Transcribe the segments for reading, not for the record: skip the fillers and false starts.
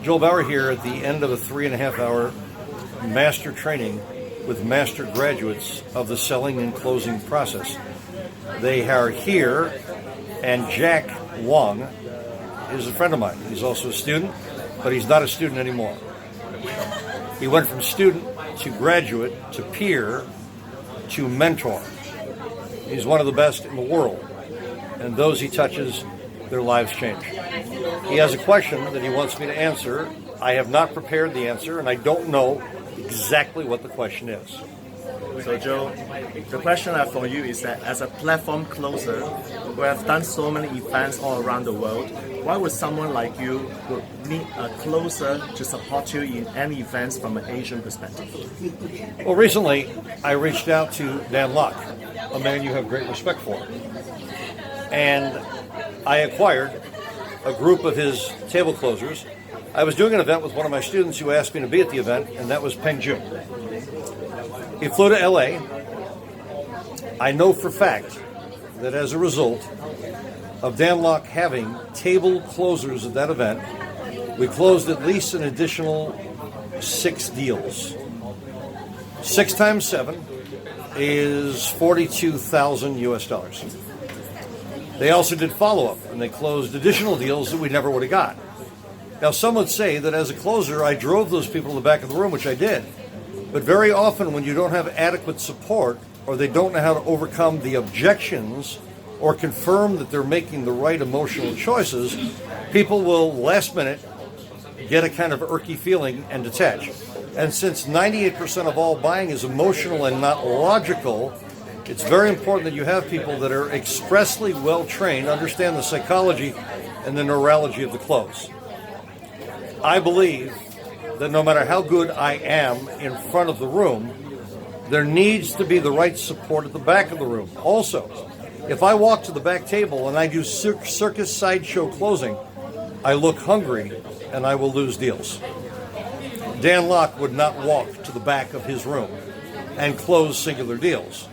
Joel Bauer here at the end of a 3.5-hour master training with master graduates of the selling and closing process. They are here, and Jack Wong is a friend of mine. He's also a student, but he's not a student anymore. He went from student to graduate to peer to mentor. He's one of the best in the world, and those he touches, their lives change. He has a question that he wants me to answer. I have not prepared the answer, and I don't know exactly what the question is. So Joe, the question I have for you is that as a platform closer who have done so many events all around the world, why would someone like you would need a closer to support you in any events from an Asian perspective? Well, recently I reached out to Dan Lok, a man you have great respect for, and I acquired a group of his table closers. I was doing an event with one of my students who asked me to be at the event, and that was Peng Joon. He flew to LA. I know for fact that as a result of Dan Lok having table closers at that event, we closed at least an additional 6 deals. 6 times 7 is 42,000 US dollars. They also did follow-up, and they closed additional deals that we never would have got. Now, some would say that as a closer, I drove those people to the back of the room, which I did. But very often when you don't have adequate support, or they don't know how to overcome the objections or confirm that they're making the right emotional choices, people will, last minute, get a kind of irky feeling and detach. And since 98% of all buying is emotional and not logical, it's very important that you have people that are expressly well-trained, understand the psychology and the neurology of the close. I believe that no matter how good I am in front of the room, there needs to be the right support at the back of the room. Also, if I walk to the back table and I do circus sideshow closing, I look hungry and I will lose deals. Dan Lok would not walk to the back of his room and close singular deals.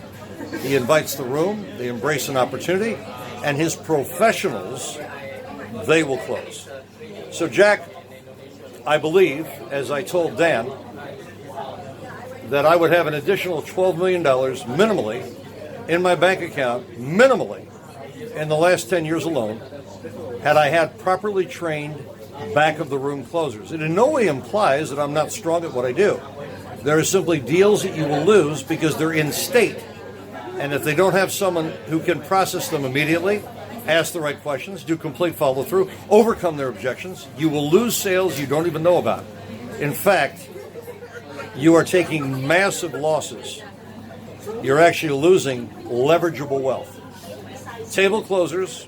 He invites the room, they embrace an opportunity, and his professionals, they will close. So Jack, I believe, as I told Dan, that I would have an additional $12 million minimally in my bank account, minimally, in the last 10 years alone, had I had properly trained back-of-the-room closers. It in no way implies that I'm not strong at what I do. There are simply deals that you will lose because they're in state. And if they don't have someone who can process them immediately, ask the right questions, do complete follow-through, overcome their objections, you will lose sales you don't even know about. In fact, you are taking massive losses. You're actually losing leverageable wealth. Table closers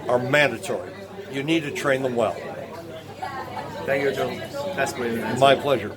are mandatory. You need to train them well. Thank you, Joe. That's brilliant. My pleasure.